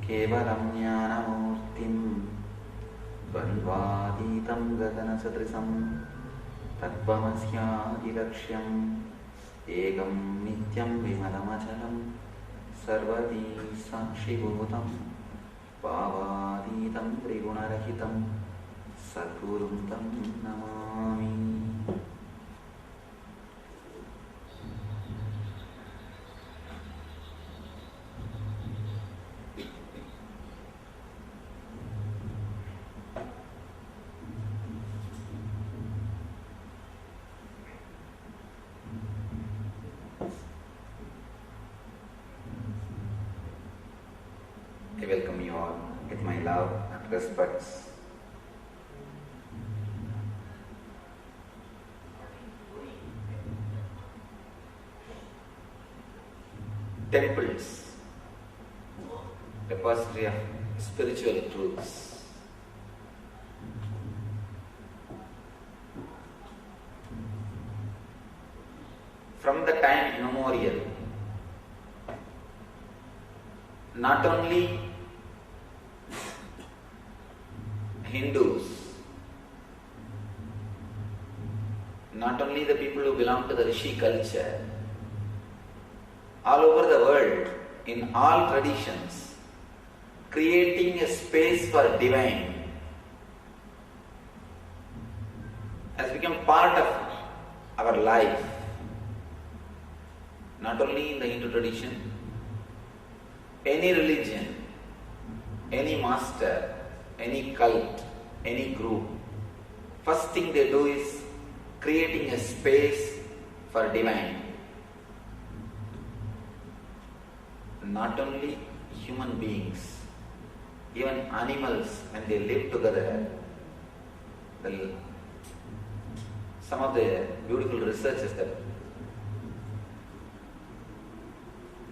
केवलं ज्ञानमूर्तिं द्वन्द्वातीतं गगनसदृशं तत्त्वमस्यादिलक्ष्यम् एकं नित्यं विमलमचलं सर्वदी साक्षिभूतं भावातीतं त्रिगुणरहितं सद्गुरुं तं Namami. I welcome you all with my love and respects. Temples, repository of spiritual truths. From the time immemorial, not only Hindus, not only the people who belong to the Rishi culture, all over the world, in all traditions, creating a space for divine has become part of our life. Not only in the Hindu tradition, any religion, any master, any cult, any group, first thing they do is creating a space for divine. Not only human beings, even animals, when they live together, some of the beautiful researches that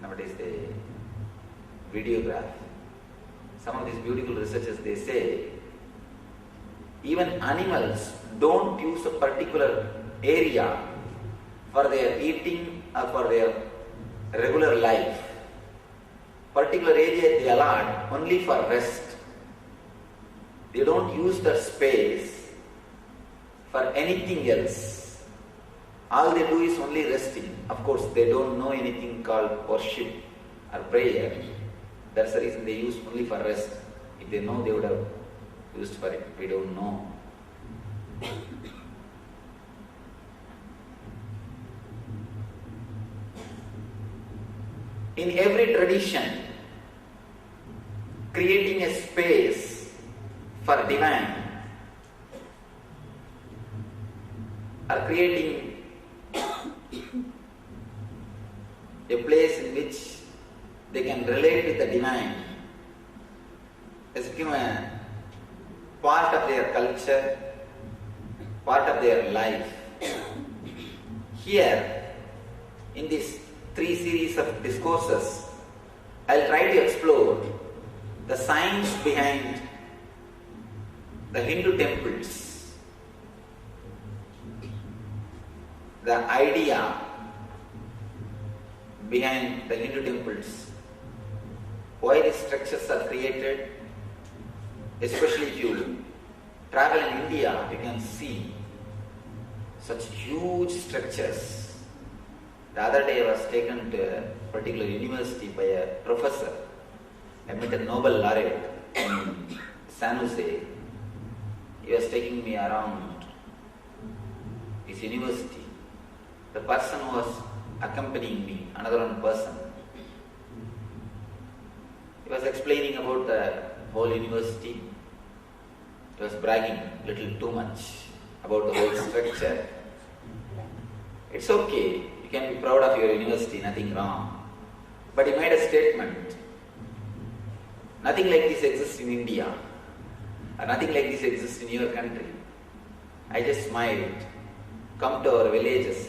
nowadays they videograph, some of these beautiful researchers, they say even animals don't use a particular area for their eating or for their regular life. Particular area they allot only for rest. They don't use that space for anything else. All they do is only resting. Of course, they don't know anything called worship or prayer. That's the reason they use only for rest. If they know, they would have used for it. We don't know. In every tradition, creating a space for divine or creating a place in which they can relate with the divine has become a part of their culture, part of their life. Here, in these 3 series of discourses, I'll try to explore the science behind the Hindu temples, the idea behind the Hindu temples, why these structures are created. Especially if you travel in India, you can see such huge structures. The other day I was taken to a particular university by a professor. I met a Nobel laureate in San Jose. He was taking me around his university. The person who was accompanying me, another one person, he was explaining about the whole university. He was bragging a little too much about the whole structure. It's okay, you can be proud of your university, nothing wrong. But he made a statement. Nothing like this exists in India, or nothing like this exists in your country. I just smiled. Come to our villages.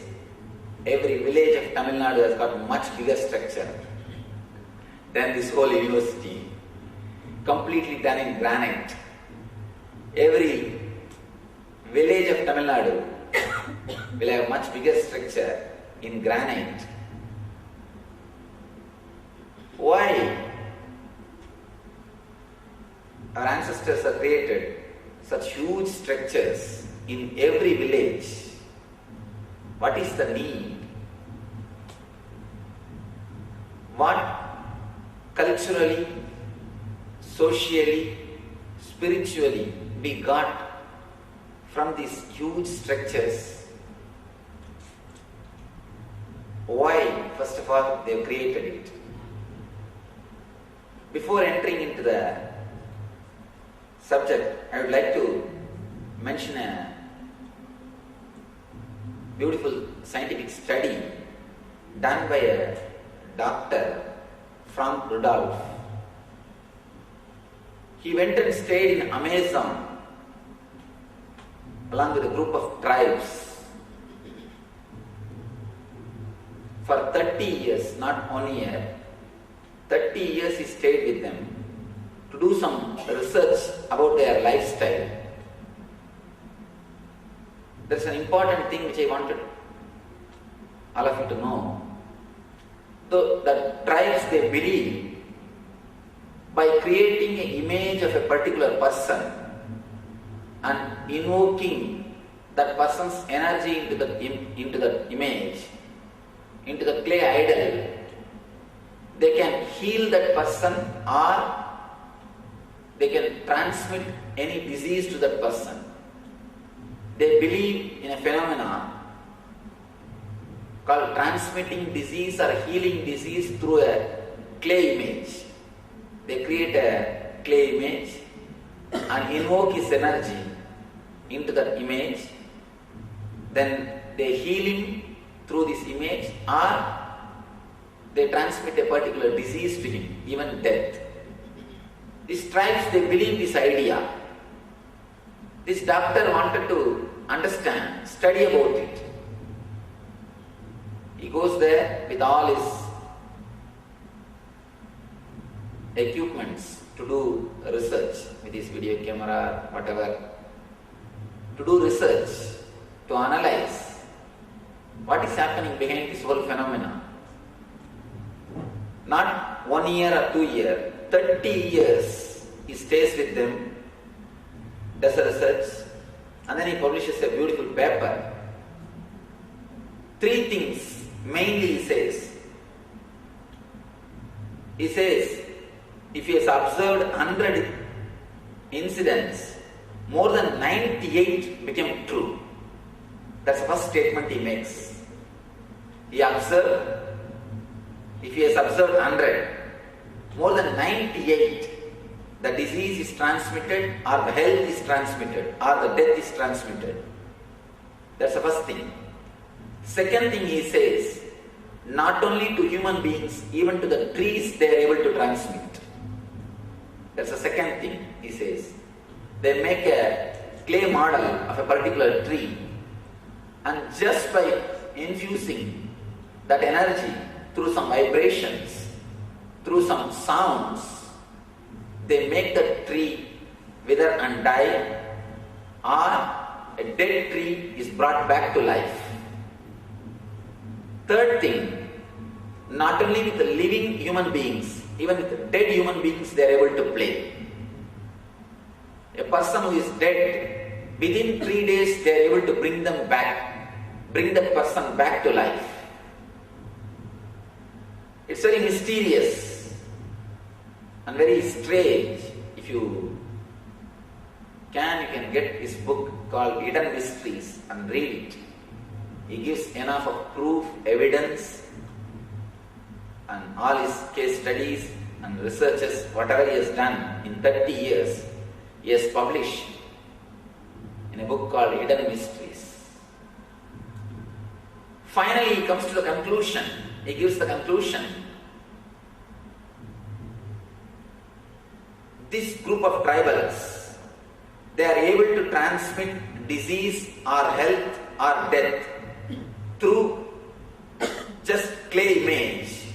Every village of Tamil Nadu has got much bigger structure than this whole university, completely done in granite. Every village of Tamil Nadu will have much bigger structure in granite. Why? our ancestors have created such huge structures in every village. What is the need? What culturally, socially, spiritually we got from these huge structures? Why, first of all, they have created it? Before entering into the subject, I would like to mention a beautiful scientific study done by a doctor, Frank Rudolph. He went and stayed in Amazon along with a group of tribes for 30 years, not 1 year. 30 years he stayed with them to do some research about their lifestyle. There's an important thing which I wanted all of you to know. The tribes, they believe by creating an image of a particular person and invoking that person's energy into the image, into the clay idol, they can heal that person or they can transmit any disease to that person. They believe in a phenomenon called transmitting disease or healing disease through a clay image. They create a clay image and invoke his energy into that image. Then they heal him through this image, or they transmit a particular disease to him, even death. These tribes, they believe this idea. This doctor wanted to understand, study about it. He goes there with all his equipments to do research, with his video camera, whatever, to do research, to analyze what is happening behind this whole phenomenon. Not 1 year or 2 years, 30 years he stays with them, does a research, and then he publishes a beautiful paper. 3 things mainly he says. He says, if he has observed 100 incidents, more than 98 became true. That's the first statement he makes. He observed, if he has observed 100, more than 98, the disease is transmitted, or the health is transmitted, or the death is transmitted. That's the first thing. Second thing he says, not only to human beings, even to the trees they are able to transmit. That's the second thing he says. They make a clay model of a particular tree, and just by infusing that energy through some vibrations, through some sounds, they make the tree wither and die, or a dead tree is brought back to life. Third thing, not only with the living human beings, even with the dead human beings they are able to play. A person who is dead, within 3 days they are able to bring them back, bring that person back to life. It's very mysterious and very strange. If you can get his book called Hidden Mysteries and read it. He gives enough of proof, evidence, and all his case studies and researches, whatever he has done in 30 years, he has published in a book called Hidden Mysteries. Finally, he comes to the conclusion. He gives the conclusion. This group of tribals, they are able to transmit disease or health or death through just clay image,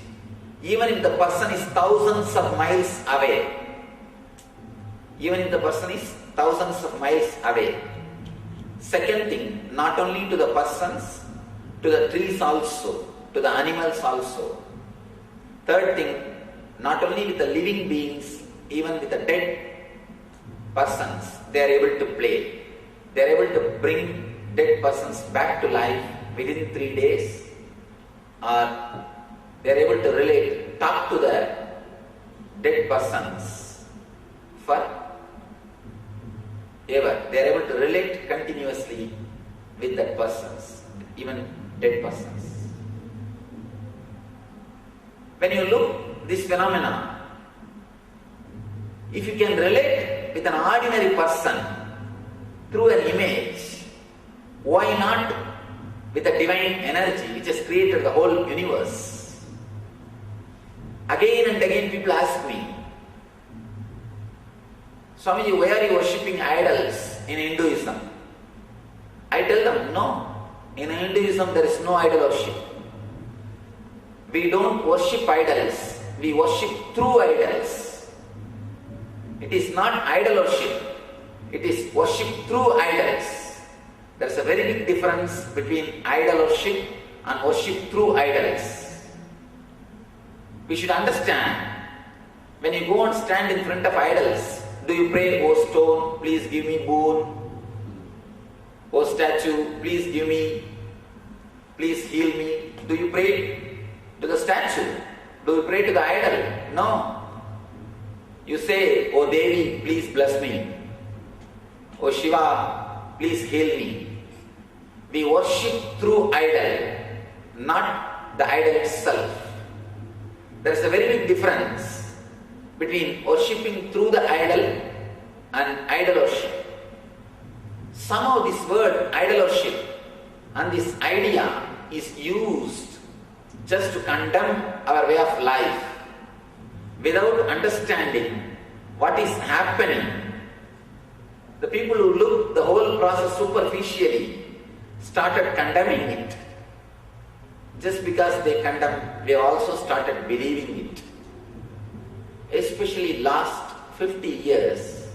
even if the person is thousands of miles away. Even if the person is thousands of miles away. Second thing, not only to the persons, to the trees also, to the animals also. Third thing, not only with the living beings, even with the dead persons, they are able to play. They are able to bring dead persons back to life within 3 days, or they are able to relate, talk to the dead persons for ever. They are able to relate continuously with that persons, even dead persons. When you look this phenomena, if you can relate with an ordinary person through an image, why not with the divine energy which has created the whole universe? Again and again people ask me, Swamiji, why are you worshipping idols in Hinduism? I tell them, no. In Hinduism there is no idol worship. We don't worship idols. We worship through idols. It is not idol worship. It is worship through idols. There is a very big difference between idol worship and worship through idols. We should understand, when you go and stand in front of idols, do you pray, "Oh stone, please give me boon. Oh statue, please give me, please heal me"? Do you pray to the statue? Do you pray to the idol? No. You say, "Oh Devi, please bless me. Oh Shiva, please heal me." We worship through idol, not the idol itself. There is a very big difference between worshipping through the idol and idol worship. Somehow this word idol worship and this idea is used just to condemn our way of life without understanding what is happening. The people who look the whole process superficially started condemning it. Just because they condemn, they also started believing it. Especially last 50 years,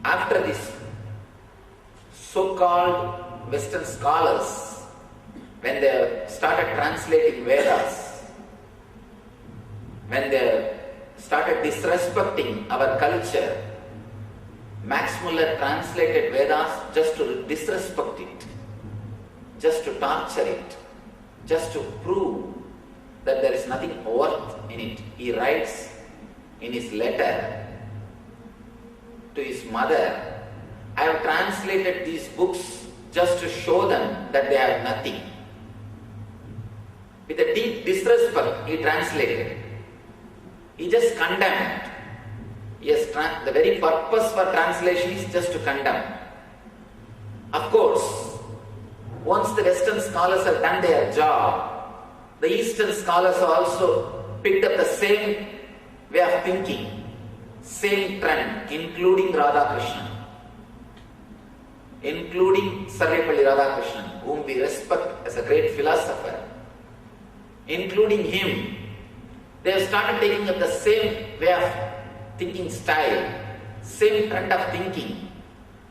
after this so-called Western scholars, when they started translating Vedas, when they started disrespecting our culture, Max Muller translated Vedas just to disrespect it, just to torture it, just to prove that there is nothing worth in it. He writes in his letter to his mother, "I have translated these books just to show them that they have nothing." With a deep disrespect, he translated. He just condemned. Yes, the very purpose for translation is just to condemn. Of course, once the Western scholars have done their job, the Eastern scholars have also picked up the same way of thinking, same trend, including Radhakrishnan, including Sarvepalli Radhakrishnan, whom we respect as a great philosopher. Including him, they have started taking up the same way of thinking style, same trend of thinking,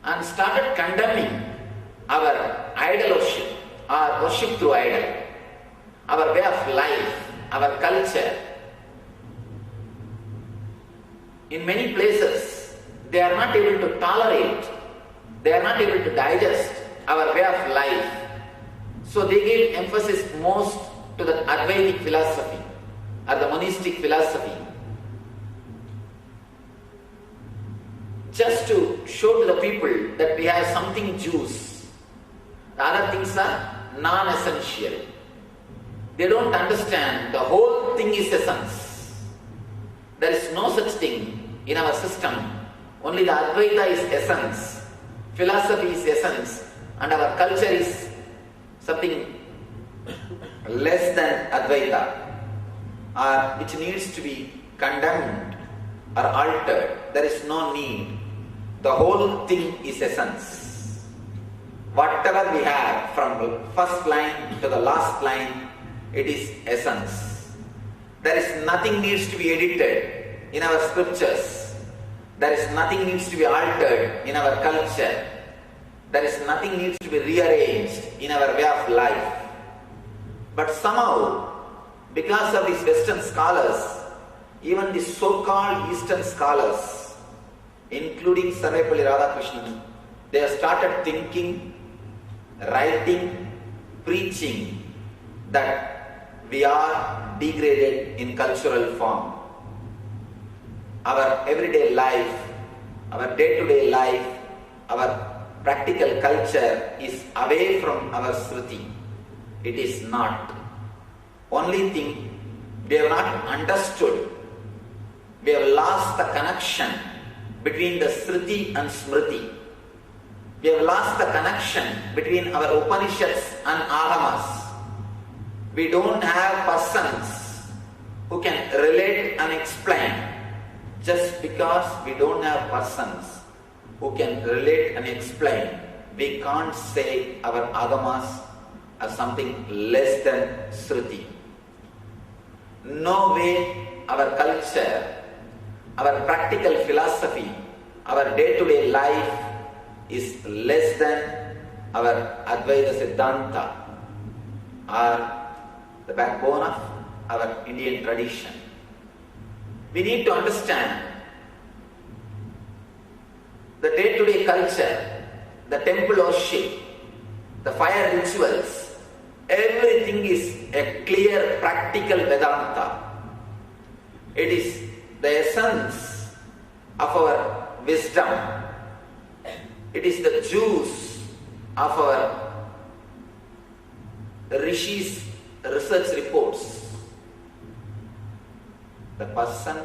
and started condemning our idol worship, our worship through idol, our way of life, our culture. In many places, they are not able to tolerate, they are not able to digest our way of life. So they give emphasis most to the Advaitic philosophy or the monistic philosophy, just to show to the people that we have something juice. The other things are non-essential. They don't understand the whole thing is essence. There is no such thing in our system. Only the Advaita is essence, philosophy is essence, and our culture is something less than Advaita, or which needs to be condemned or altered. There is no need. The whole thing is essence. Whatever we have from the first line to the last line, it is essence. There is nothing needs to be edited in our scriptures. There is nothing needs to be altered in our culture. There is nothing needs to be rearranged in our way of life. But somehow, because of these Western scholars, even the so-called Eastern scholars, including Sarvepalli Radhakrishnan, they have started thinking, writing, preaching that we are degraded in cultural form. Our everyday life, our day-to-day life, our practical culture is away from our Shruti. It is not. Only thing, we have not understood. We have lost the connection between the Shruti and Smriti. We have lost the connection between our Upanishads and Agamas. We don't have persons who can relate and explain. Just because we don't have persons who can relate and explain, we can't say our Agamas are something less than Shruti. No way our culture, our practical philosophy, our day-to-day life is less than our Advaita Siddhanta or the backbone of our Indian tradition. We need to understand the day-to-day culture, the temple worship, the fire rituals, everything is a clear practical Vedanta. It is the essence of our wisdom. It is the juice of our Rishis' research reports. The person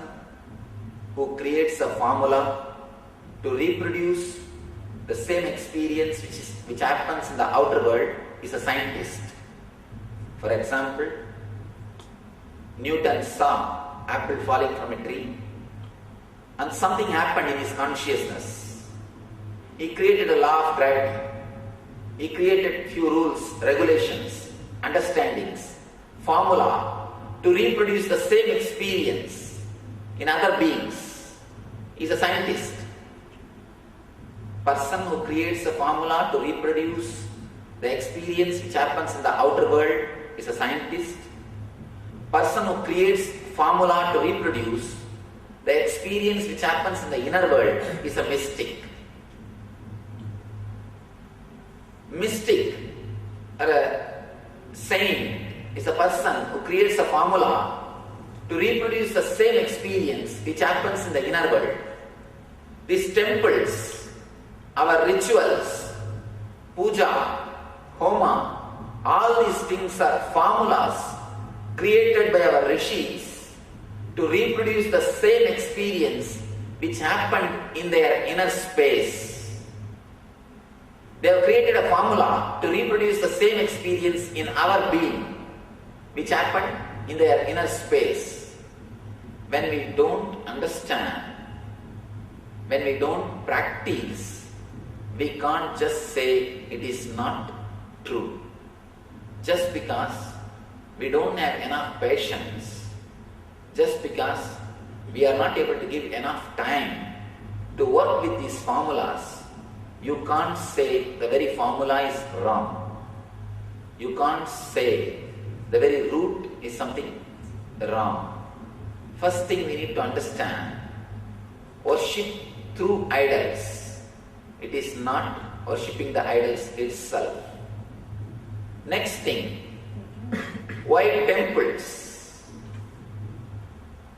who creates a formula to reproduce the same experience which happens in the outer world is a scientist. For example, Newton saw apple falling from a tree and something happened in his consciousness. He created a law of gravity. He created few rules, regulations, understandings, formula to reproduce the same experience in other beings. He is a scientist. Person who creates a formula to reproduce the experience which happens in the outer world is a scientist. Person who creates formula to reproduce the experience which happens in the inner world is a mystic. Mystic or a saint is a person who creates a formula to reproduce the same experience which happens in the inner world. These temples, our rituals, puja, homa, all these things are formulas created by our rishis to reproduce the same experience which happened in their inner space. They have created a formula to reproduce the same experience in our being which happened in their inner space. When we don't understand, when we don't practice, we can't just say it is not true. Just because we don't have enough patience, just because we are not able to give enough time to work with these formulas, you can't say the very formula is wrong. You can't say the very root is something wrong. First thing we need to understand, worship through idols. It is not worshipping the idols itself. Next thing, why temples?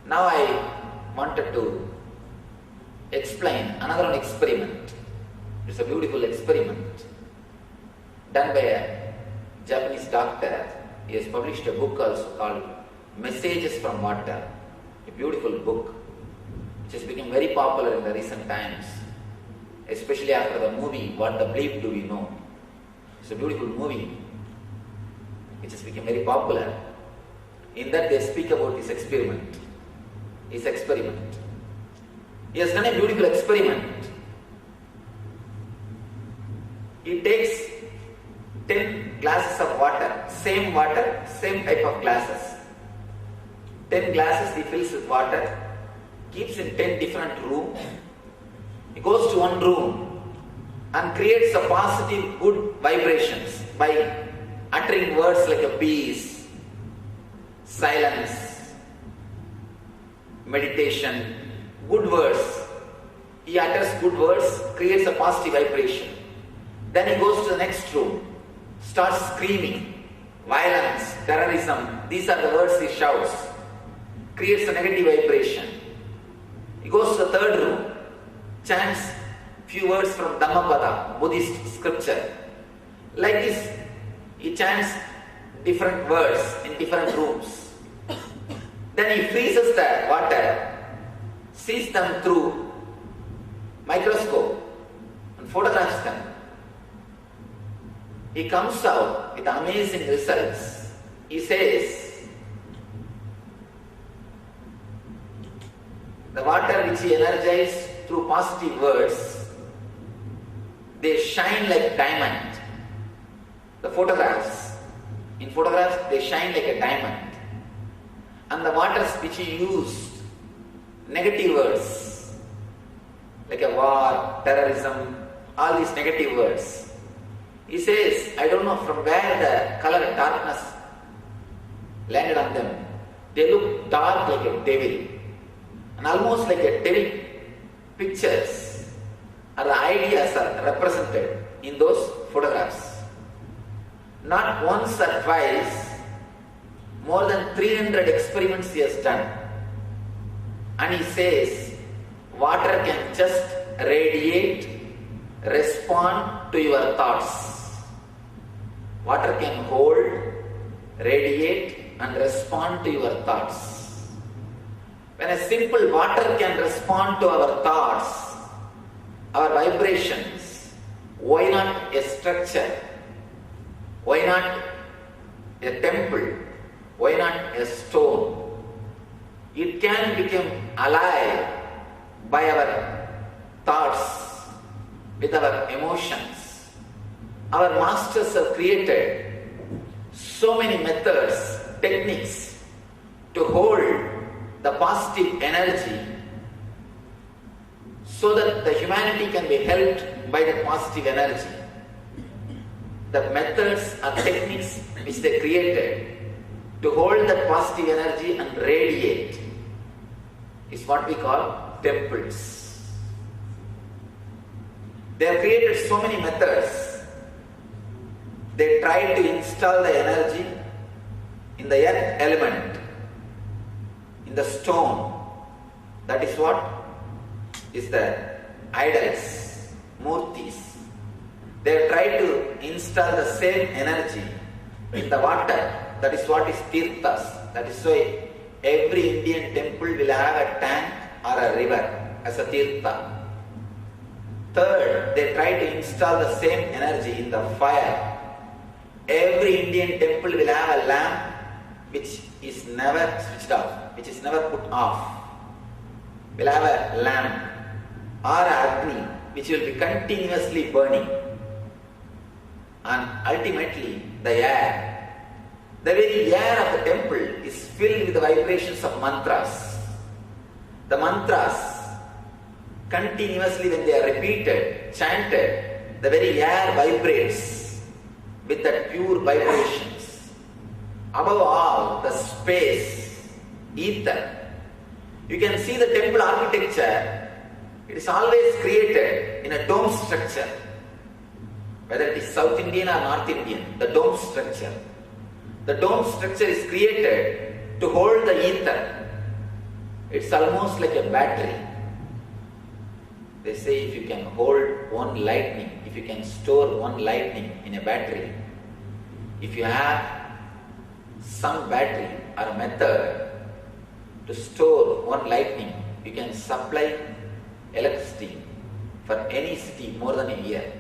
Now I wanted to explain another experiment. It's a beautiful experiment done by a Japanese doctor. He has published a book also called Messages from Water, a beautiful book which has become very popular in the recent times, especially after the movie What the Bleep Do We Know. It's a beautiful movie which has become very popular. In that they speak about his experiment. He has done a beautiful experiment. He takes 10 glasses of water, same type of glasses. 10 glasses he fills with water, keeps in 10 different rooms. He goes to one room and creates a positive, good vibrations by uttering words like a peace, silence, meditation, good words. he utters good words, creates a positive vibration. Then he goes to the next room, starts screaming, violence, terrorism, these are the words he shouts, creates a negative vibration. He goes to the third room, chants few words from Dhammapada, Buddhist scripture. Like this, he chants different words in different rooms. Then he freezes the water, sees them through microscope and photographs them. He comes out with amazing results. He says, the water which he energized through positive words, they shine like diamond. The photographs, in photographs they shine like a diamond. And the waters which he used, negative words, like a war, terrorism, all these negative words. He says, I don't know from where the color darkness landed on them. They look dark like a devil, and almost like a devil pictures or the ideas are represented in those photographs. Not once or twice, more than 300 experiments he has done. And he says, water can just radiate, respond to your thoughts. Water can hold, radiate and respond to your thoughts. When a simple water can respond to our thoughts, our vibrations, why not a structure? Why not a temple? Why not a stone? It can become alive by our thoughts, with our emotions. Our masters have created so many methods, techniques to hold the positive energy so that the humanity can be helped by the positive energy. The methods or techniques which they created to hold that positive energy and radiate is what we call temples. They have created so many methods. They tried to install the energy in the earth element, in the stone. That is what is the idols, murtis. They have tried to install the same energy in the water. That is what is tirthas. That is why every Indian temple will have a tank or a river as a tirtha. Third, they try to install the same energy in the fire. Every Indian temple will have a lamp which is never switched off, which is never put off. Will have a lamp or Agni which will be continuously burning. And ultimately the air, the very air of the temple is filled with the vibrations of mantras. The mantras continuously, when they are repeated, chanted, the very air vibrates with that pure vibrations. Above all, the space, ether. You can see the temple architecture, it is always created in a dome structure. Whether it is South Indian or North Indian, the dome structure. The dome structure is created to hold the ether. It's almost like a battery. They say if you can hold one lightning, if you can store one lightning in a battery, if you have some battery or a method to store one lightning, you can supply electricity for any city more than a year.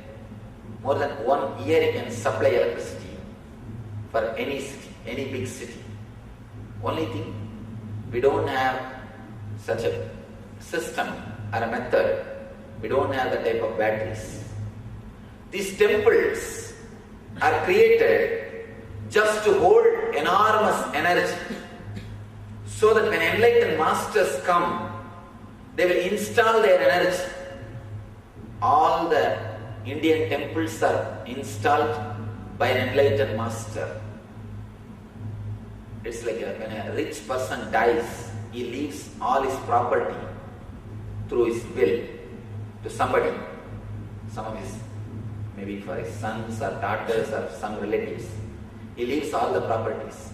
More than 1 year you can supply electricity for any city, any big city. Only thing, we don't have such a system or a method. We don't have the type of batteries. These temples are created just to hold enormous energy, so that when enlightened masters come, they will install their energy. All the Indian temples are installed by an enlightened master. It's like when a rich person dies, he leaves all his property through his will. to somebody, some of his, maybe for his sons or daughters or some relatives. He leaves all the properties.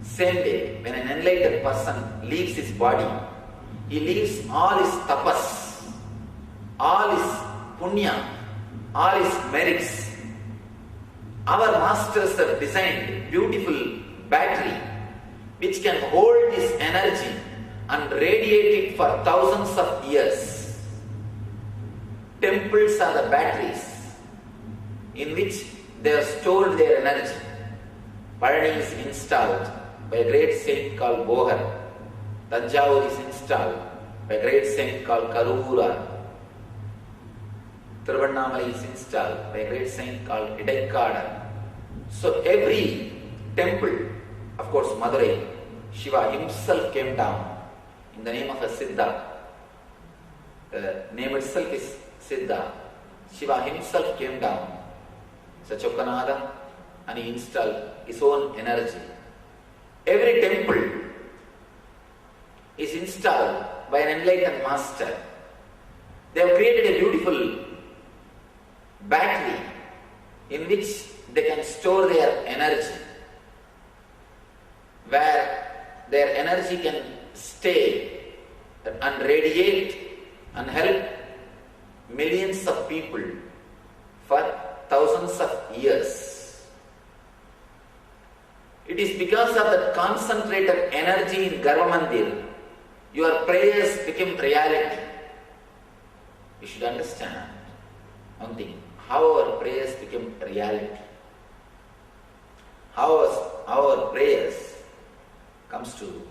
Same day, when an enlightened person leaves his body, he leaves all his tapas, all his punya, all his merits. Our masters have designed beautiful battery which can hold this energy and radiate it for thousands of years. Temples are the batteries in which they have stored their energy. Palani is installed by a great saint called Bohar. Tanjavur is installed by a great saint called Karura. Tiruvannamalai is installed by a great saint called Idaikada. So every temple, of course Madurai, Shiva himself came down in the name of a Siddha. The name itself is Siddha. Shiva himself came down, Sachokanada, and he installed his own energy. Every temple is installed by an enlightened master. They have created a beautiful battery in which they can store their energy, where their energy can stay and radiate and help millions of people for thousands of years. It is because of that concentrated energy in Garbha Mandir, your prayers became reality. You should understand one thing, how our prayers became reality. How our prayers comes to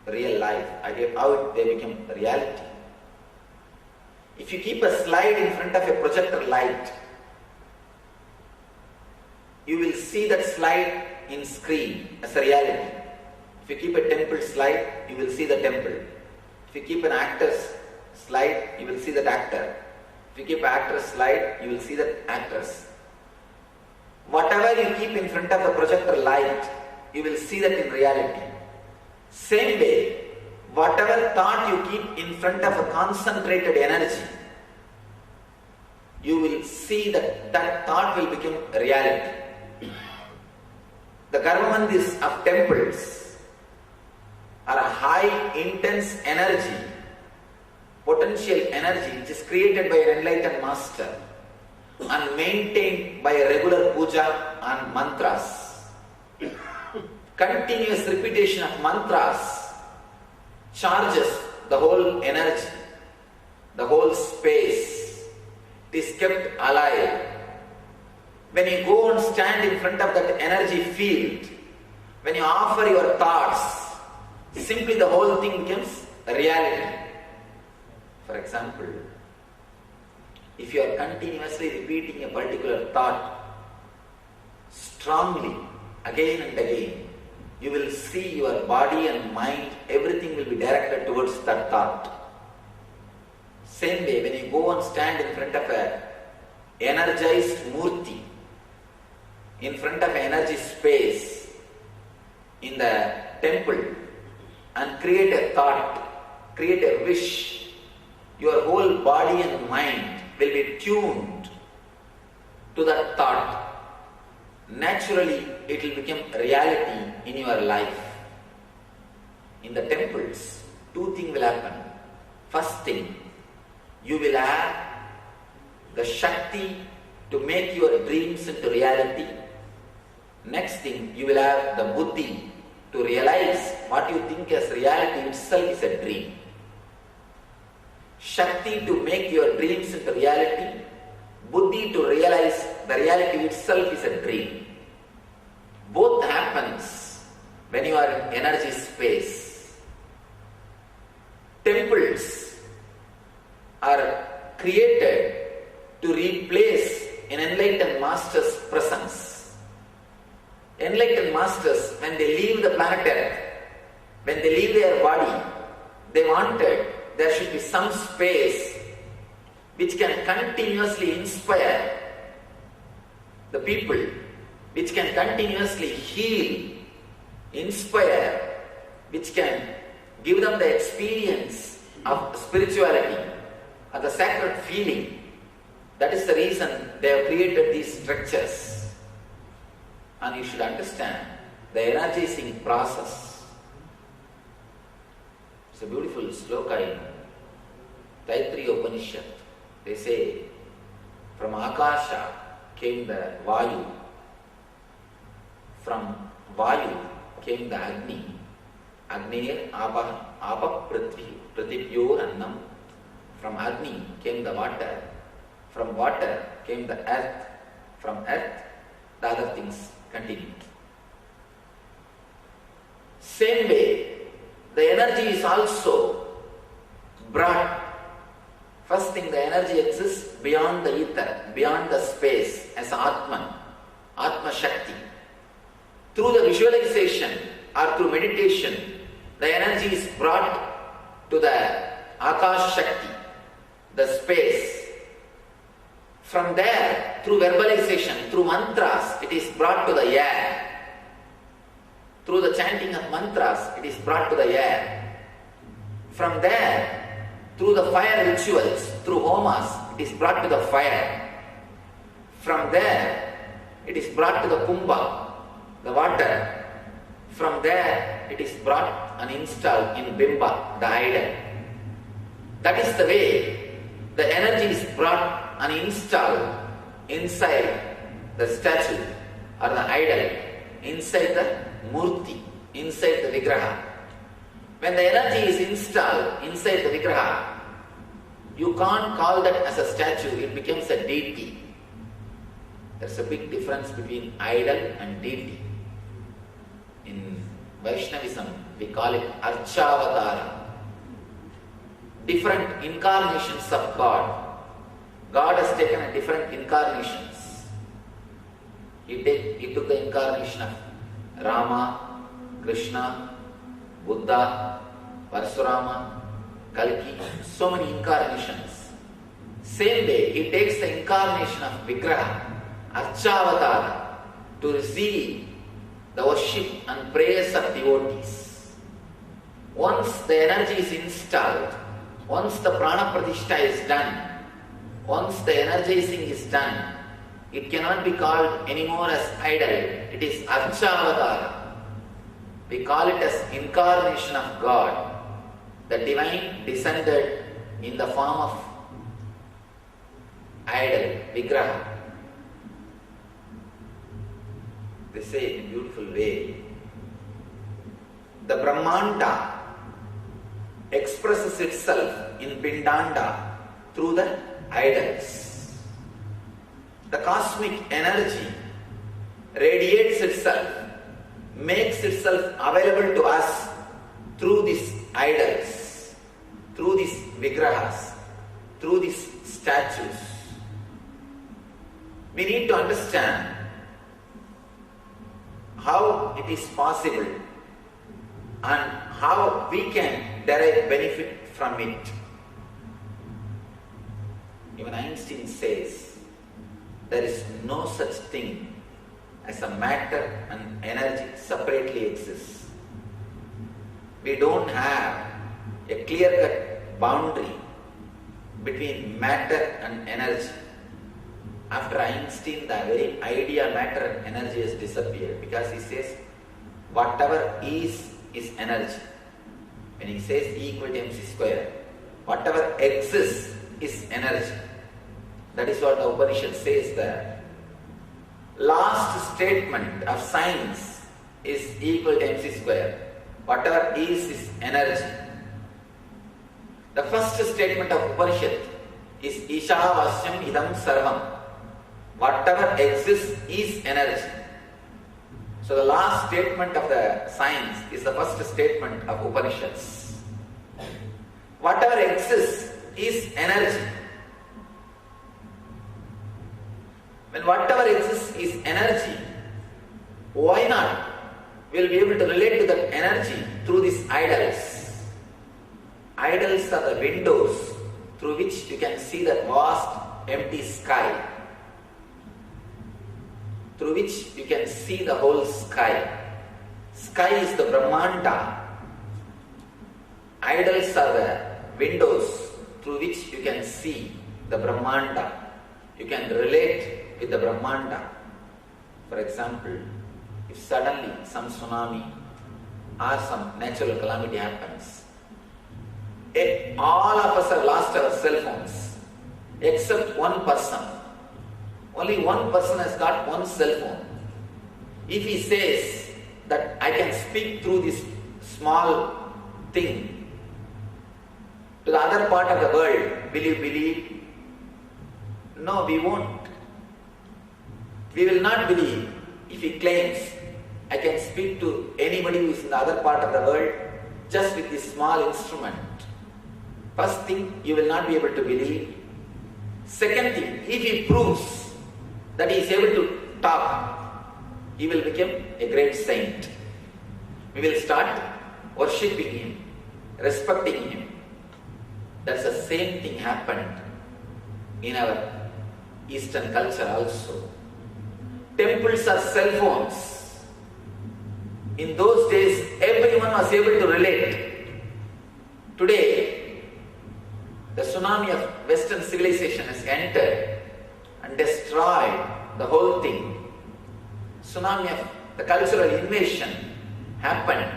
real life, how they become reality. If you keep a slide in front of a projector light, you will see that slide in screen as a reality. If you keep a temple slide, you will see the temple. If you keep an actor's slide, you will see that actor. If you keep an actor's slide, you will see that actors. Whatever you keep in front of the projector light, you will see that in reality. Same way, whatever thought you keep in front of a concentrated energy, you will see that that thought will become reality. The Garbha Mandirs of temples are a high intense energy, potential energy which is created by an enlightened master and maintained by a regular puja and mantras. Continuous repetition of mantras charges the whole energy, the whole space. It is kept alive. When you go and stand in front of that energy field, when you offer your thoughts, simply the whole thing becomes a reality. For example, if you are continuously repeating a particular thought strongly again and again, you will see your body and mind, everything will be directed towards that thought. Same way, when you go and stand in front of an energized murti, in front of an energy space in the temple, and create a thought, create a wish, your whole body and mind will be tuned to that thought. Naturally, it will become reality in your life. In the temples, two things will happen. First thing, you will have the Shakti to make your dreams into reality. Next thing, you will have the Buddhi to realize what you think as reality itself is a dream. Shakti to make your dreams into reality, Buddhi to realize the reality itself is a dream. Both happens when you are in energy space. Temples are created to replace an enlightened master's presence. Enlightened masters, when they leave the planet Earth, when they leave their body, they wanted there should be some space which can continuously inspire the people, which can continuously heal, inspire, which can give them the experience of spirituality or the sacred feeling. That is the reason they have created these structures. And you should understand the energizing process. It's a beautiful sloka in Taittiriya Upanishad. They say, from Akasha came the Vayu, from Vayu came the Agni, Agneir Apa Prithvi, Prithivyor Annam. From Agni came the water, from water came the earth, from earth the other things continued. Same way, the energy is also brought. First thing, the energy exists beyond the ether, beyond the space as Atman, Atma Shakti. Through the visualization or through meditation, the energy is brought to the Akash Shakti, the space. From there, through verbalization, through mantras, it is brought to the air. Through the chanting of mantras, it is brought to the air. From there, through the fire rituals, through homas, it is brought to the fire. From there, it is brought to the kumbha, the water. From there, it is brought and installed in Bimba, the idol. That is the way the energy is brought and installed inside the statue or the idol, inside the murti, inside the vigraha. When the energy is installed inside the vigraha, you can't call that as a statue, it becomes a deity. There's a big difference between idol and deity. In Vaishnavism, we call it Archavatara. Different incarnations of God. God has taken a different incarnations. He took the incarnation of Rama, Krishna, Buddha, Parashurama, Kalki, so many incarnations. Same way, he takes the incarnation of Vigraha, Archavatara, to receive the worship and prayers of devotees. Once the energy is installed, once the prana pratishtha is done, once the energizing is done, it cannot be called anymore as idol. It is Archavatara. We call it as incarnation of God. The divine descended in the form of idol, Vigraha. They say in a beautiful way, the Brahmanda expresses itself in Pindanda through the idols. The cosmic energy radiates itself, makes itself available to us through these idols, through these vigrahas, through these statues. We need to understand how it is possible and how we can derive benefit from it. Even Einstein says there is no such thing as a matter and energy separately exists. We don't have a clear-cut boundary between matter and energy. After Einstein, the very idea matter and energy has disappeared, because he says whatever is energy. When he says E equal to mc square, whatever exists is energy. That is what the Upanishad says there. Last statement of science is E equal to mc square. Whatever is energy. The first statement of Upanishad is Ishavasyam idam sarvam. Whatever exists is energy. So the last statement of the science is the first statement of Upanishads. Whatever exists is energy. When whatever exists is energy, why not? We'll be able to relate to that energy through these idols. Idols are the windows through which you can see that vast empty sky, through which you can see the whole sky. Sky is the Brahmanda. Idols are the windows through which you can see the Brahmanda. You can relate with the Brahmanda. For example, if suddenly some tsunami or some natural calamity happens, all of us have lost our cell phones except one person. Only one person has got one cell phone. If he says that I can speak through this small thing to the other part of the world, will you believe? No, we won't. We will not believe if he claims I can speak to anybody who is in the other part of the world just with this small instrument. First thing, you will not be able to believe. Second thing, if he proves that he is able to talk, he will become a great saint. We will start worshipping him, respecting him. That's the same thing happened in our Eastern culture also. Temples are cell phones. In those days, everyone was able to relate. Today, the tsunami of Western civilization has entered and destroyed the whole thing. Tsunami of the cultural invasion happened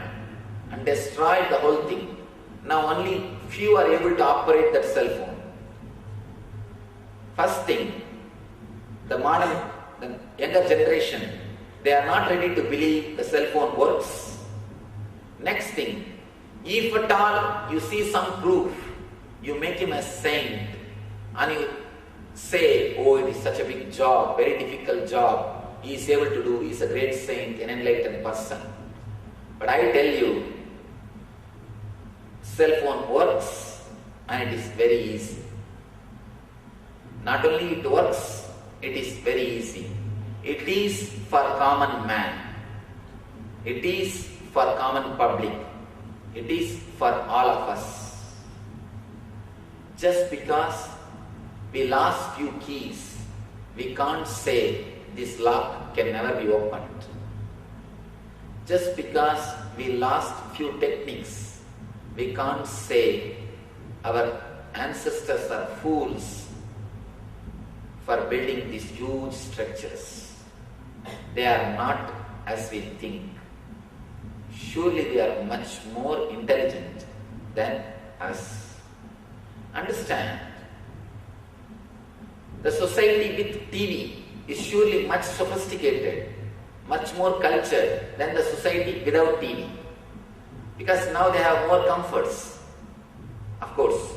and destroyed the whole thing. Now only few are able to operate that cell phone. First thing, the younger generation, they are not ready to believe the cell phone works. Next thing, if at all you see some proof, you make him a saint and you say, oh, it is such a big job, very difficult job, he is able to do, he is a great saint, an enlightened person. But I tell you, cell phone works and it is very easy. Not only it works, it is very easy. It is for common man. It is for common public. It is for all of us. Just because we lost few keys, we can't say this lock can never be opened. Just because we lost few techniques, we can't say our ancestors are fools for building these huge structures. They are not as we think. Surely they are much more intelligent than us. Understand, the society with TV is surely much sophisticated, much more cultured than the society without TV. Because now they have more comforts. Of course,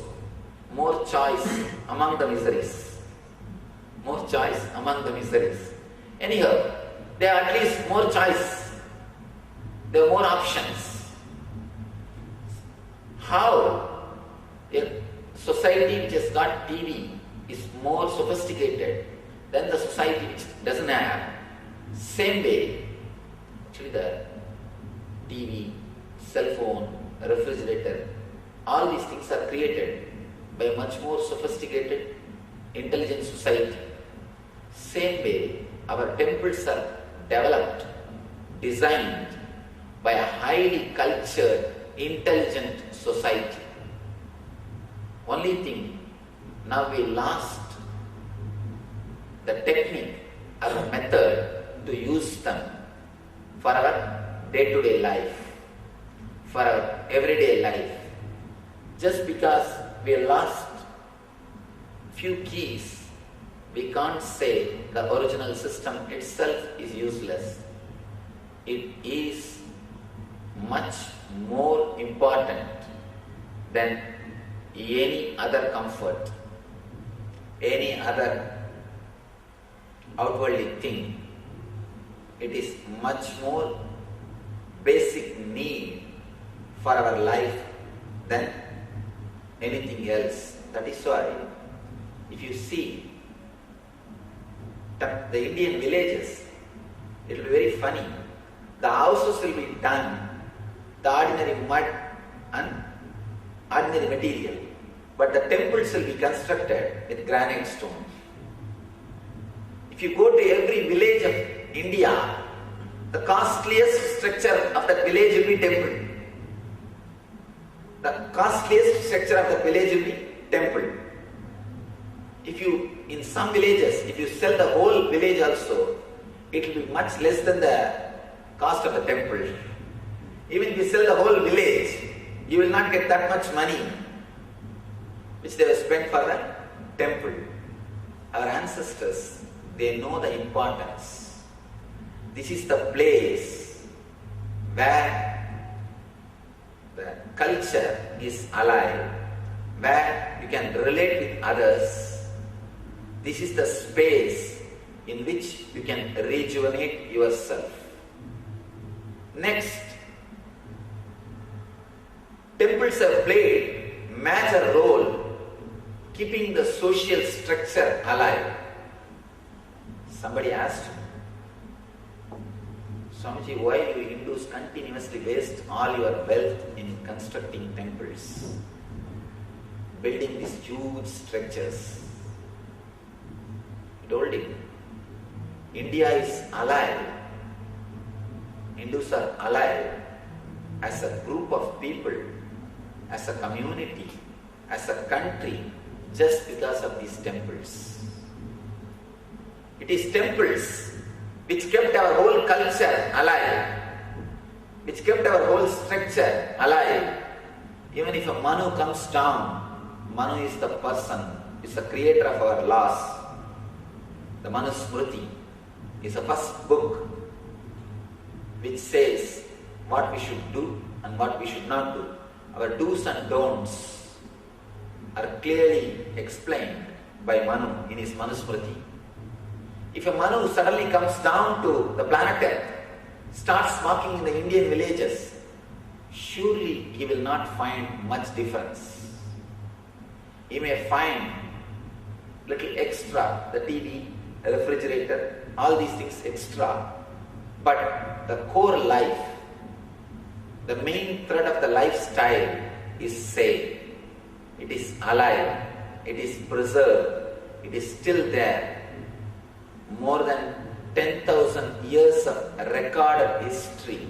more choice among the miseries. More choice among the miseries. Anyhow, they have at least more choice. There are more options. How a society which has got TV is more sophisticated than the society which doesn't have? Same way, actually the TV, cell phone, refrigerator, all these things are created by a much more sophisticated, intelligent society. Same way, our temples are developed, designed by a highly cultured, intelligent society. Only thing, now we lost the technique or method to use them for our day-to-day life, for our everyday life. Just because we lost few keys, we can't say the original system itself is useless. It is much more important than any other comfort, any other outwardly thing. It is much more basic need for our life than anything else. That is why, if you see the Indian villages, it will be very funny. The houses will be done, the ordinary mud and ordinary material, but the temples will be constructed with granite stone. If you go to every village of India, the costliest structure of that village will be temple. The costliest structure of the village will be temple. If you, in some villages, if you sell the whole village also, it will be much less than the cost of the temple. Even if you sell the whole village, you will not get that much money which they have spent for the temple. Our ancestors, they know the importance. This is the place where the culture is alive, where you can relate with others. This is the space in which you can rejuvenate yourself. Next, temples have played a major role keeping the social structure alive. Somebody asked, Swamiji, why do you Hindus continuously waste all your wealth in constructing temples, building these huge structures? I told him, India is alive. Hindus are alive as a group of people, as a community, as a country, just because of these temples. It is temples which kept our whole culture alive, which kept our whole structure alive. Even if a Manu comes down, Manu is the person, is the creator of our laws. The Manu Smriti is the first book which says what we should do and what we should not do. Our do's and don'ts are clearly explained by Manu in his Manu Smriti. If a Manu suddenly comes down to the planet Earth, starts walking in the Indian villages, surely he will not find much difference. He may find little extra, the TV, the refrigerator, all these things extra. But the core life, the main thread of the lifestyle is same. It is alive, it is preserved, it is still there. More than 10,000 years of recorded history.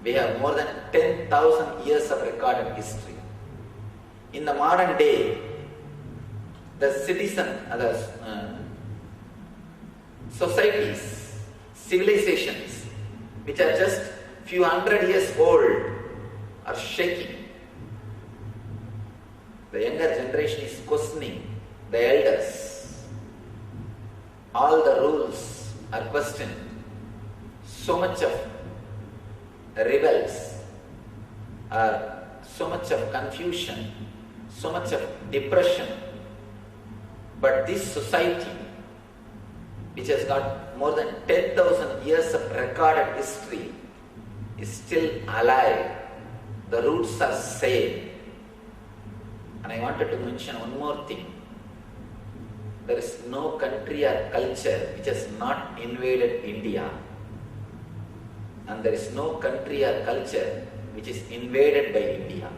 We have more than 10,000 years of recorded history. In the modern day, the citizen, societies, civilizations, which are just few hundred years old, are shaking. The younger generation is questioning the elders. All the rules are questioned. So much of rebels, so much of confusion, so much of depression. But this society, which has got more than 10,000 years of recorded history, is still alive. The roots are same. And I wanted to mention one more thing. There is no country or culture which has not invaded India. And there is no country or culture which is invaded by India.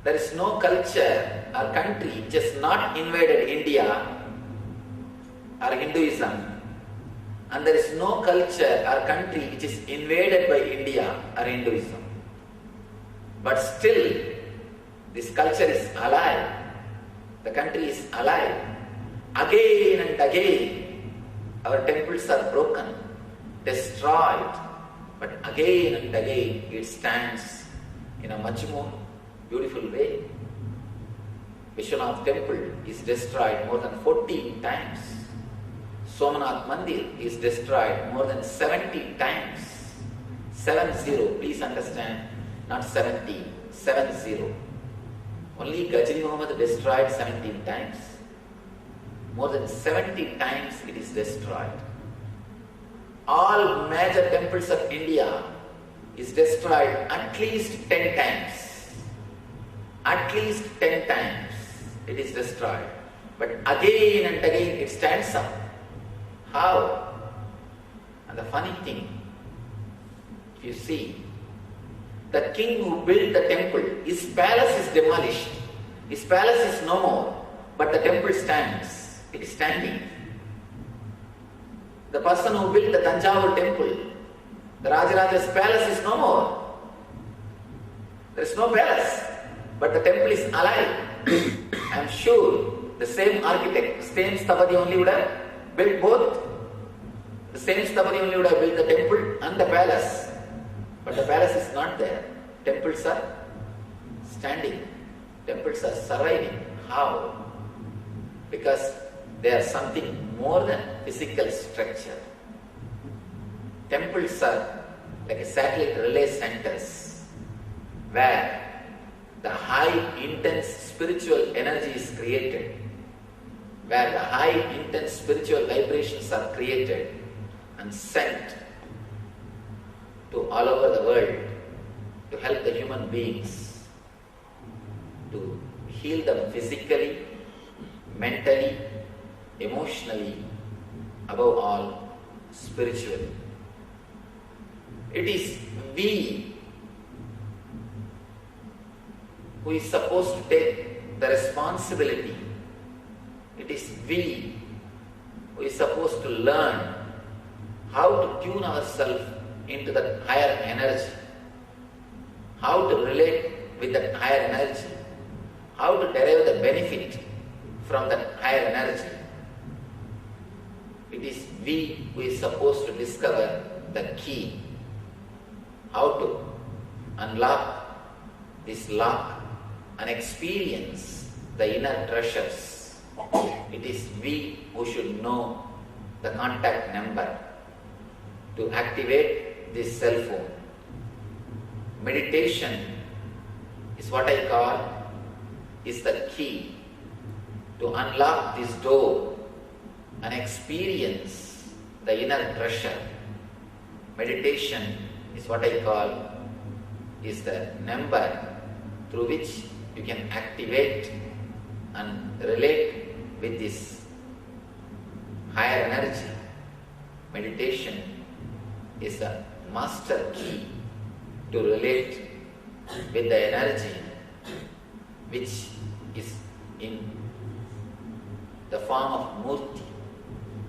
There is no culture or country which has not invaded India or Hinduism. And there is no culture or country which is invaded by India or Hinduism. But still, this culture is alive. The country is alive. Again and again, our temples are broken, destroyed, but again and again it stands in a much more beautiful way. Vishwanath temple is destroyed more than 14 times. Somanath Mandir is destroyed more than 70 times. 70, please understand, not 70, 70. Only Ghazali Muhammad destroyed 17 times. More than 70 times it is destroyed. All major temples of India is destroyed at least 10 times. At least 10 times it is destroyed. But again and again it stands up. How? And the funny thing, if you see, the king who built the temple, his palace is demolished. His palace is no more, but the temple stands. It is standing. The person who built the Tanjavur temple, the Rajaraja's palace is no more. There is no palace. but the temple is alive. I am sure the same architect, same Sthapati only would have built both. The same Sthapati only would have built the temple and the palace. But the palace is not there. Temples are standing. Temples are surviving. How? Because they are something more than physical structure. Temples are like a satellite relay centers where the high intense spiritual energy is created, where the high intense spiritual vibrations are created and sent to all over the world to help the human beings, to heal them physically, mentally, emotionally, above all, spiritually. It is we who is supposed to take the responsibility. It is we who is supposed to learn how to tune ourselves into that higher energy, how to relate with that higher energy, how to derive the benefit from that higher energy. It is we who is supposed to discover the key, how to unlock this lock and experience the inner treasures. It is we who should know the contact number to activate this cell phone. Meditation is what I call is the key to unlock this door and experience the inner treasure. Meditation is what I call is the number through which you can activate and relate with this higher energy. Meditation is the master key to relate with the energy which is in the form of Murti,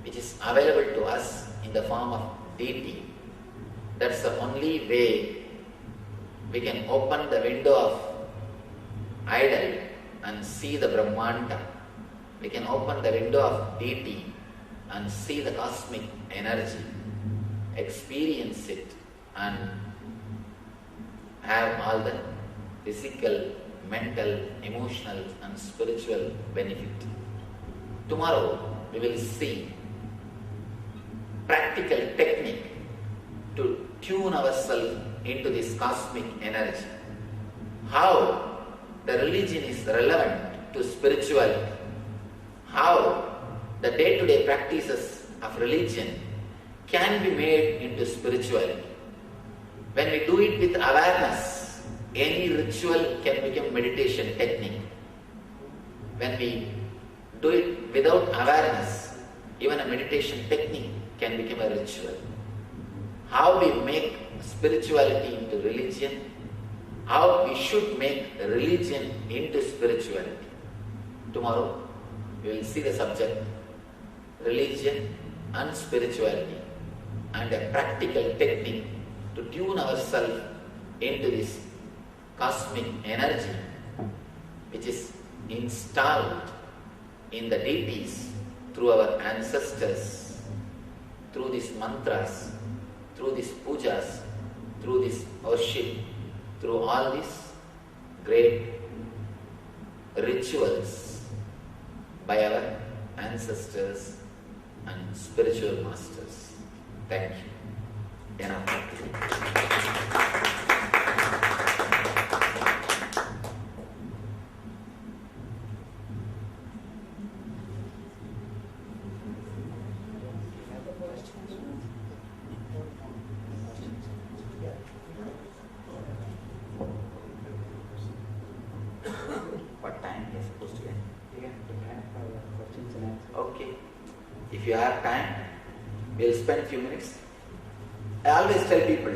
which is available to us in the form of deity. That's the only way we can open the window of idol and see the Brahmanda. We can open the window of deity and see the cosmic energy, experience it and have all the physical, mental, emotional and spiritual benefit. Tomorrow we will see practical technique to tune ourselves into this cosmic energy. How the religion is relevant to spirituality. How the day-to-day practices of religion can be made into spirituality. When we do it with awareness, any ritual can become meditation technique. When we do it without awareness, even a meditation technique can become a ritual. How we make spirituality into religion, how we should make religion into spirituality. Tomorrow we will see the subject, religion and spirituality, and a practical technique to tune ourselves into this cosmic energy which is installed in the deities through our ancestors, through these mantras, through these pujas, through this worship, through all these great rituals by our ancestors and spiritual masters. Thank you. What time is supposed to end? Okay. If you have time, we'll spend a few minutes. I always tell people,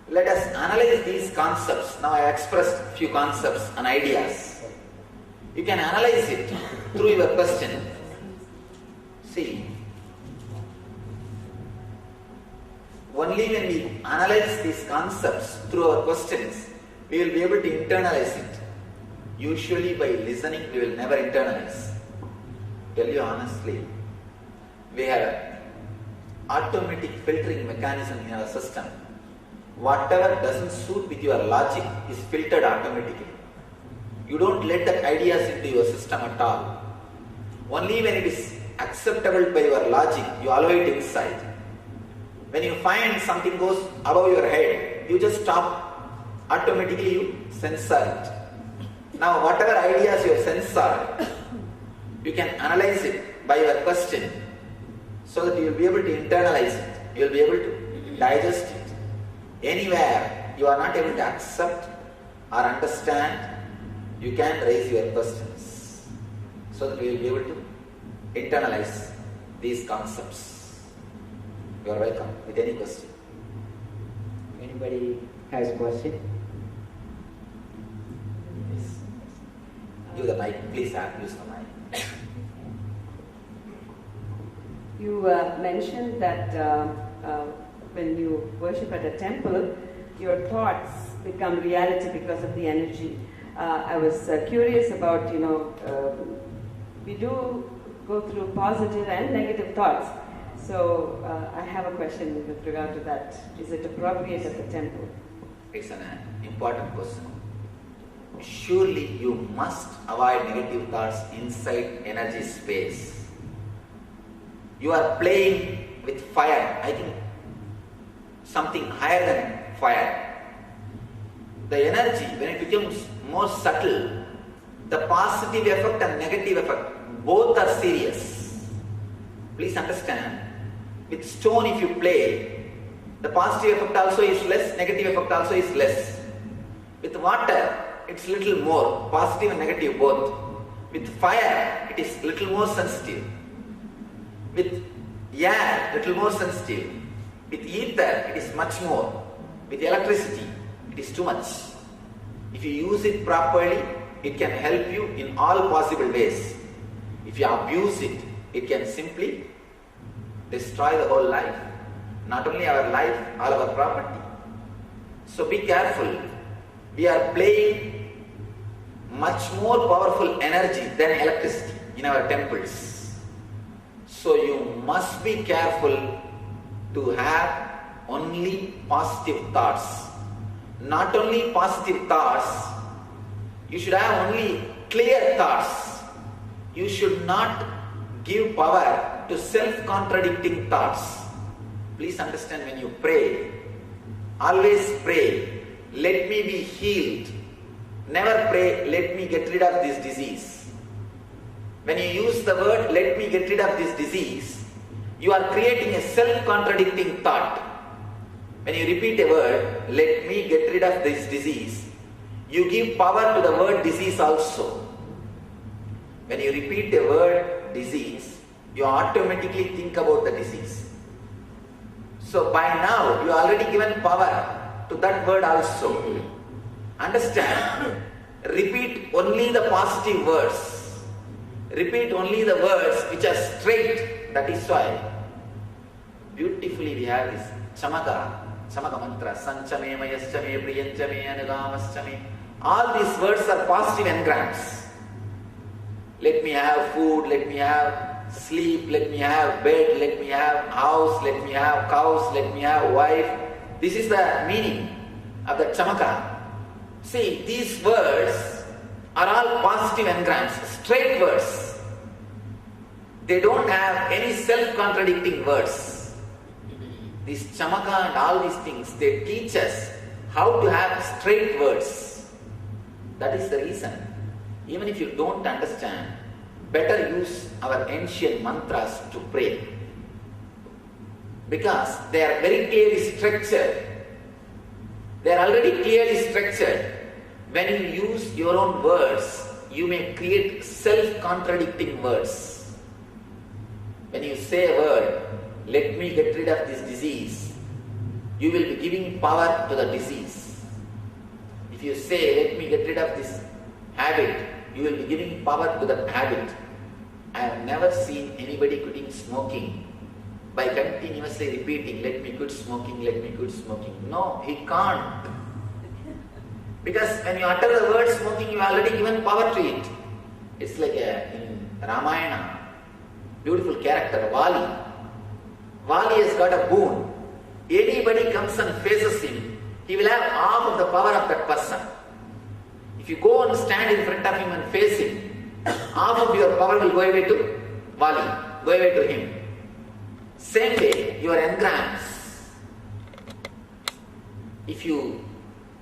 let us analyze these concepts. Now I have expressed a few concepts and ideas. You can analyze it through your question. See, only when we analyze these concepts through our questions, we will be able to internalize it. Usually by listening, we will never internalize. Tell you honestly, we have an automatic filtering mechanism in our system. Whatever doesn't suit with your logic is filtered automatically. You don't let the ideas into your system at all. Only when it is acceptable by your logic, you allow it inside. When you find something goes above your head, you just stop. Automatically you censor it. Now whatever ideas you have censored, you can analyze it by your question, so that you will be able to internalize it. You will be able to digest it. Anywhere you are not able to accept or understand, you can raise your questions, so that we will be able to internalize these concepts. You are welcome with any question. Anybody has a question? Yes. Give the mic, please use the mic. You mentioned that when you worship at a temple, your thoughts become reality because of the energy. I was curious about, we do go through positive and negative thoughts. So I have a question with regard to that. Is it appropriate at the temple? It's an important question. Surely you must avoid negative thoughts inside energy space. You are playing with fire. I think something higher than fire. The energy, when it becomes more subtle, the positive effect and negative effect, both are serious. Please understand, with stone if you play, the positive effect also is less, negative effect also is less. With water, it's little more, positive and negative both. With fire, it is little more sensitive. With air, little more sensitive. With ether, it is much more. With electricity, it is too much. If you use it properly, it can help you in all possible ways. If you abuse it, it can simply destroy the whole life. Not only our life, all our property. So be careful. We are playing much more powerful energy than electricity in our temples. So you must be careful to have only positive thoughts. Not only positive thoughts, you should have only clear thoughts. You should not give power to self-contradicting thoughts. Please understand, when you pray, always pray, let me be healed. Never pray, let me get rid of this disease. When you use the word, let me get rid of this disease, you are creating a self-contradicting thought. When you repeat a word, let me get rid of this disease, you give power to the word disease also. When you repeat the word disease, you automatically think about the disease. So by now, you already given power to that word also. Understand, repeat only the positive words. Repeat only the words which are straight. That is why beautifully we have this Chamaka mantra, Sanchame, Mayaschame, Priyanchame, Anugamaschame. All these words are positive engrams. Let me have food, let me have sleep, let me have bed, let me have house, let me have cows, let me have wife. This is the meaning of the Chamaka. See, these words are all positive engrams, straight words. They don't have any self-contradicting words. This Chamaka and all these things, they teach us how to have straight words. That is the reason. Even if you don't understand, better use our ancient mantras to pray. Because they are very clearly structured. They are already clearly structured. When you use your own words, you may create self-contradicting words. When you say a word, let me get rid of this disease, you will be giving power to the disease. If you say, let me get rid of this habit, you will be giving power to that habit. I have never seen anybody quitting smoking by continuously repeating, let me quit smoking, let me quit smoking. No, he can't. Because when you utter the word smoking, you have already given power to it. It's like in Ramayana, beautiful character, Vali. Vali has got a boon. Anybody comes and faces him, he will have half of the power of that person. If you go and stand in front of him and face him, half of your power will go away to Vali, go away to him. Same way, your engrams. If you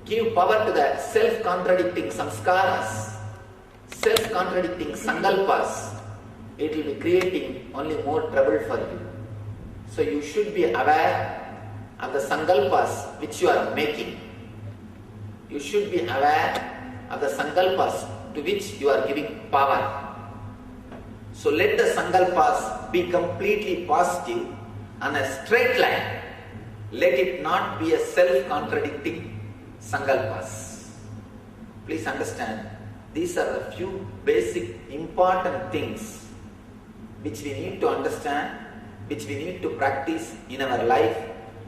give power to the self-contradicting samskaras, self-contradicting sankalpas, it will be creating only more trouble for you. So you should be aware of the sankalpas which you are making. You should be aware of the sankalpas to which you are giving power. So let the sankalpas be completely positive on a straight line. Let it not be a self-contradicting sankalpas. Please understand, these are the few basic important things which we need to understand, which we need to practice in our life,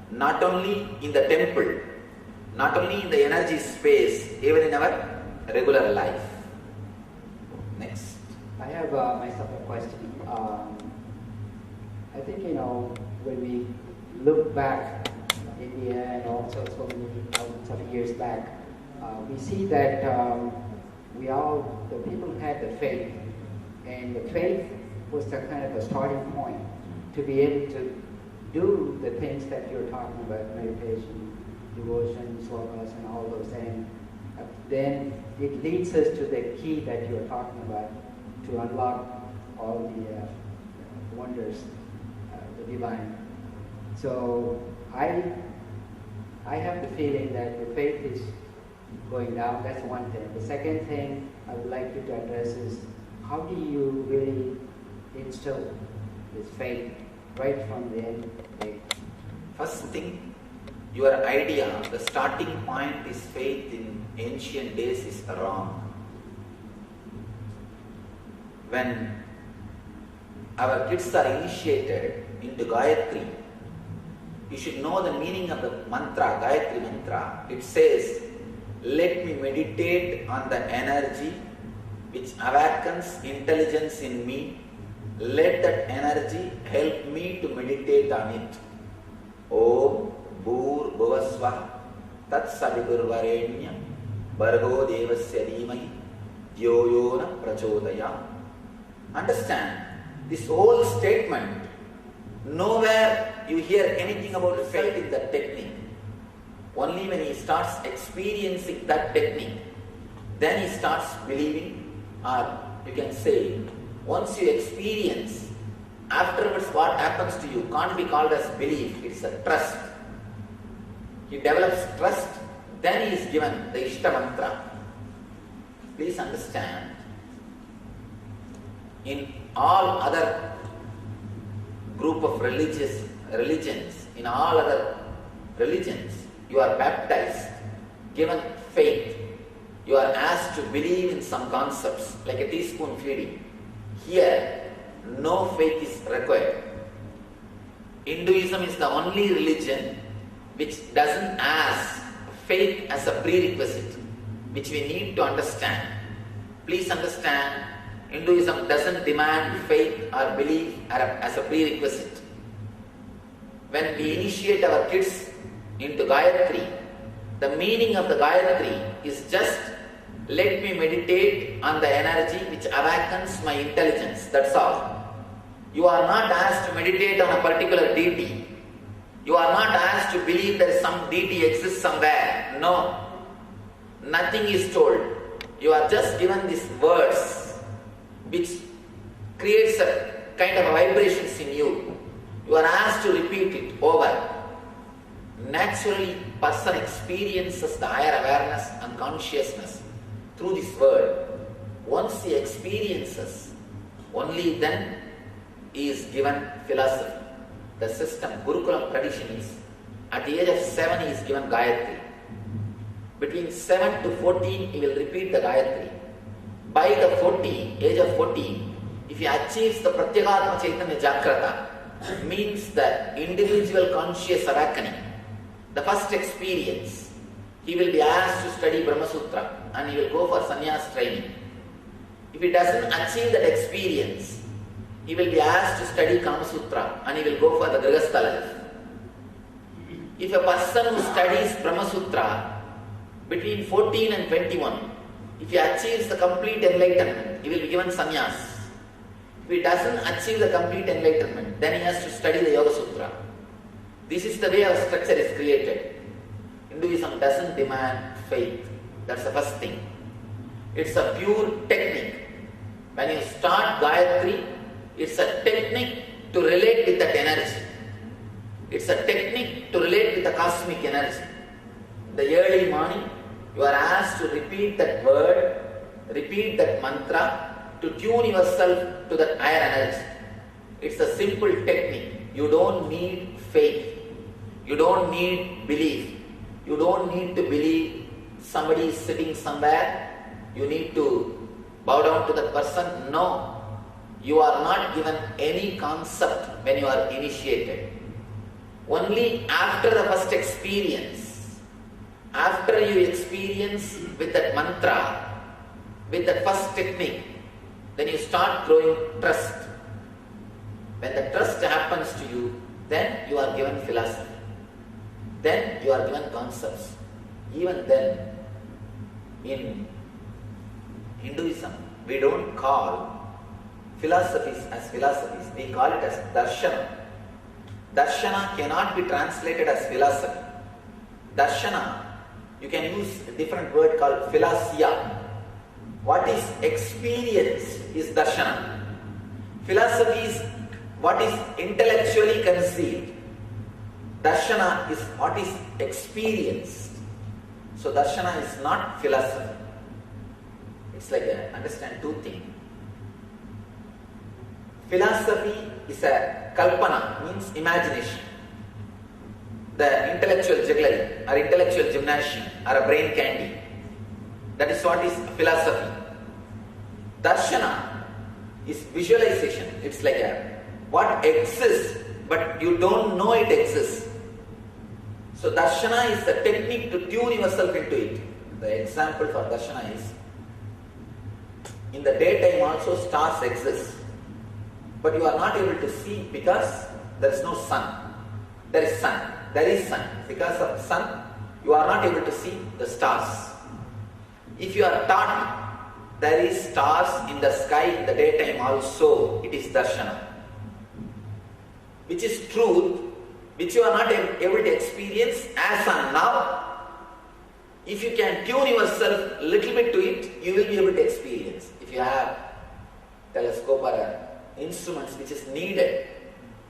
not only in the temple, not only in the energy space, even in our regular life. Next. I have myself a question. I think, when we look back India and also so many thousands of years back, we see that the people had the faith, and the faith was the kind of a starting point to be able to do the things that you're talking about, meditation, devotion, slokas, and all those things. Then it leads us to the key that you're talking about to unlock all the wonders, the divine. So I have the feeling that the faith is going down. That's one thing. The second thing I would like you to address is, how do you really instill this faith right from the end? First thing, your idea, the starting point is faith in ancient days is wrong. When our kids are initiated into Gayatri, you should know the meaning of the mantra, Gayatri mantra. It says, let me meditate on the energy which awakens intelligence in me. Let that energy help me to meditate on it. Om Bhur Bhuvasva Tat Saviturvarenya Bhargo Devasya Dhimai Dhyoyona Prachodaya. Understand, this whole statement, nowhere you hear anything about faith in that technique. Only when he starts experiencing that technique, then he starts believing, or you can say, once you experience, afterwards what happens to you can't be called as belief, it's a trust. He develops trust, then he is given the Ishta mantra. Please understand, in all other group of religions, in all other religions, you are baptized, given faith. You are asked to believe in some concepts, like a teaspoon feeding. Here, no faith is required. Hinduism is the only religion which doesn't ask faith as a prerequisite, which we need to understand. Please understand, Hinduism doesn't demand faith or belief as a prerequisite. When we initiate our kids into Gayatri, the meaning of the Gayatri is just, let me meditate on the energy which awakens my intelligence, that's all. You are not asked to meditate on a particular deity. You are not asked to believe that some deity exists somewhere. No. Nothing is told. You are just given these words which creates a kind of vibrations in you. You are asked to repeat it over. Naturally, person experiences the higher awareness and consciousness through this word. Once he experiences, only then he is given philosophy. The system, Gurukulam tradition is, at the age of 7 he is given Gayatri. Between 7 to 14 he will repeat the Gayatri. By the age of 14, if he achieves the Pratyagatma Chaitanya Jagrata, means the individual conscious awakening, the first experience. he will be asked to study Brahma Sutra and he will go for sannyas training. If he doesn't achieve that experience, he will be asked to study Kama Sutra and he will go for the Grihastha life. If a person who studies Brahma Sutra between 14 and 21, if he achieves the complete enlightenment, he will be given sannyas. If he doesn't achieve the complete enlightenment, then he has to study the Yoga Sutra. This is the way our structure is created. Hinduism doesn't demand faith. That's the first thing. It's a pure technique. When you start Gayatri, it's a technique to relate with that energy. It's a technique to relate with the cosmic energy. The early morning, you are asked to repeat that word, repeat that mantra, to tune yourself to that higher energy. It's a simple technique. You don't need faith. You don't need belief. You don't need to believe somebody is sitting somewhere. You need to bow down to that person. No. You are not given any concept when you are initiated. Only after the first experience, after you experience with that mantra, with that first technique, then you start growing trust. When the trust happens to you, then you are given philosophy. Then you are given concepts. Even then, in Hinduism, we don't call philosophies as philosophies. We call it as darshana. Darshana cannot be translated as philosophy. Darshana, you can use a different word called philosia. What is experience is darshana. Philosophy is what is intellectually conceived. Darshana is what is experienced. So darshana is not philosophy. It's like understand two things. Philosophy is a kalpana, means imagination. The intellectual jugglery or intellectual gymnasium or a brain candy. That is what is philosophy. Darshana is visualization. It's like what exists but you don't know it exists. So darshana is the technique to tune yourself into it. The example for darshana is, in the daytime also stars exist, but you are not able to see because there is no sun. There is sun. There is sun. Because of sun, you are not able to see the stars. If you are taught there is stars in the sky in the daytime also, it is darshana. Which is truth, which you are not able to experience as and now. If you can tune yourself a little bit to it, you will be able to experience. If you have telescope or instruments which is needed,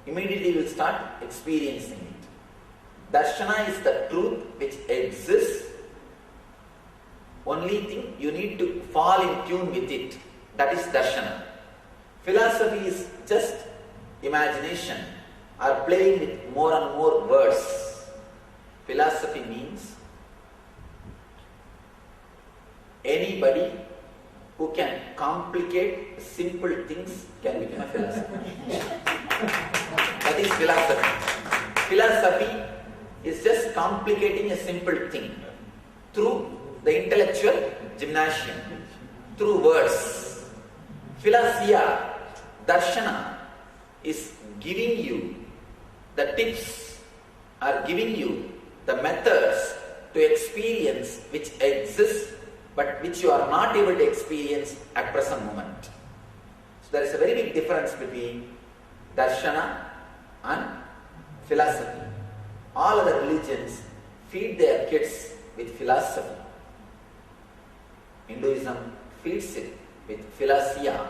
immediately you will start experiencing it. Darshana is the truth which exists. Only thing, you need to fall in tune with it. That is darshana. Philosophy is just imagination or playing with more and more words. Philosophy means anybody who can complicate simple things can become a philosopher. That is philosophy. Philosophy is just complicating a simple thing through the intellectual gymnasium, through words. Philosia, darshana, is giving you the tips, or giving you the methods to experience which exist but which you are not able to experience at present moment. So there is a very big difference between darshana and philosophy. All other religions feed their kids with philosophy. Hinduism feeds it with philosia.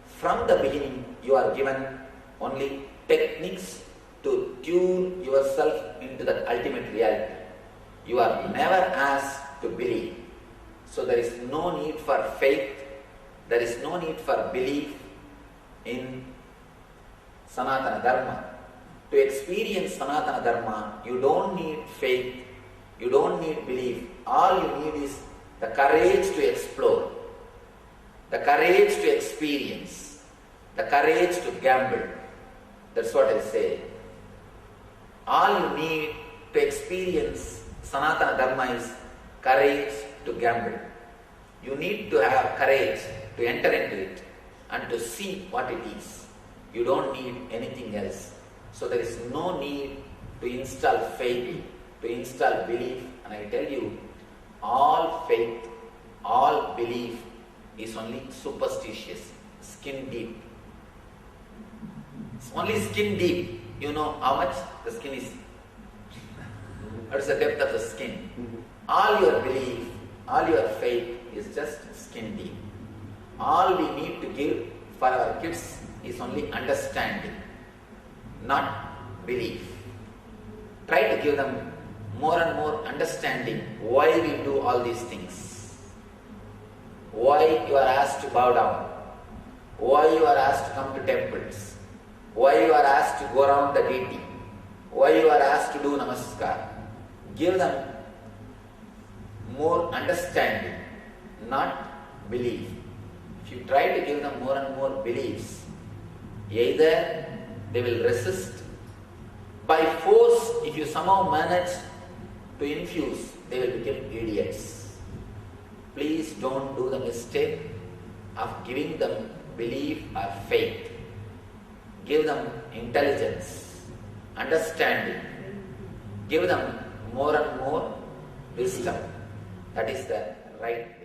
From the beginning, you are given only techniques to tune yourself into that ultimate reality. You are never asked to believe. So there is no need for faith, there is no need for belief in Sanatana Dharma. To experience Sanatana Dharma, you don't need faith, you don't need belief. All you need is the courage to explore, the courage to experience, the courage to gamble. That's what I say. All you need to experience Sanatana Dharma is courage to gamble. You need to have courage to enter into it and to see what it is. You don't need anything else. So there is no need to install faith, to install belief. And I tell you, all faith, all belief is only superstitious, skin deep. It's only skin deep. You know how much the skin is? What is the depth of the skin? All your belief, all your faith is just skin deep. All we need to give for our kids is only understanding, not belief. Try to give them more and more understanding why we do all these things. Why you are asked to bow down. Why you are asked to come to temples. Why you are asked to go around the deity. Why you are asked to do namaskar. Give them more understanding, not belief. If you try to give them more and more beliefs, either they will resist. By force, if you somehow manage to infuse, they will become idiots. Please don't do the mistake of giving them belief or faith. Give them intelligence, understanding. Give them more and more wisdom. That is the right